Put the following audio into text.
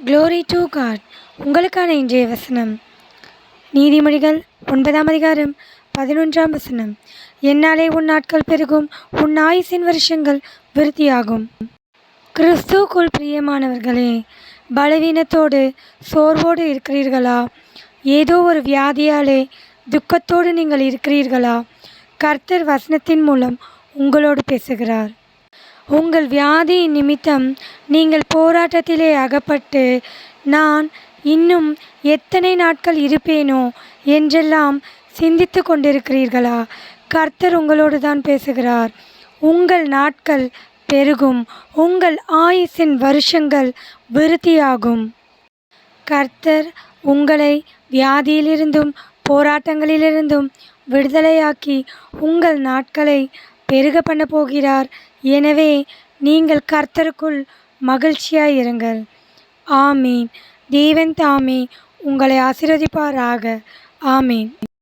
Glory to God. உங்களுக்கான இன்றைய வசனம் நீதிமொழிகள் 9ஆம் அதிகாரம் 11ஆம் வசனம். என்னாலே உன் நாட்கள் பெருகும், உன் ஆயுசின் வருஷங்கள் விருத்தியாகும். கிறிஸ்துவுக்குள் பிரியமானவர்களே, பலவீனத்தோடு சோர்வோடு இருக்கிறீர்களா? ஏதோ ஒரு வியாதியாலே துக்கத்தோடு நீங்கள் இருக்கிறீர்களா? கர்த்தர் வசனத்தின் மூலம் உங்களோடு பேசுகிறார். உங்கள் வியாதியின் நிமித்தம் நீங்கள் போராட்டத்திலே அகப்பட்டு, நான் இன்னும் எத்தனை நாட்கள் இருப்பேனோ என்றெல்லாம் சிந்தித்து கொண்டிருக்கிறீர்களா? கர்த்தர் உங்களோடு தான் பேசுகிறார். உங்கள் நாட்கள் பெருகும், உங்கள் ஆயுசின் வருஷங்கள் விருத்தியாகும். கர்த்தர் உங்களை வியாதியிலிருந்தும் போராட்டங்களிலிருந்தும் விடுதலையாக்கி உங்கள் நாட்களை பெருக பண்ண போகிறார். எனவே நீங்கள் கர்த்தருக்குள் மகிழ்ச்சியாயிருங்கள். ஆமீன். தேவன் தாமே உங்களை ஆசீர்வதிப்பாராக. ஆமீன்.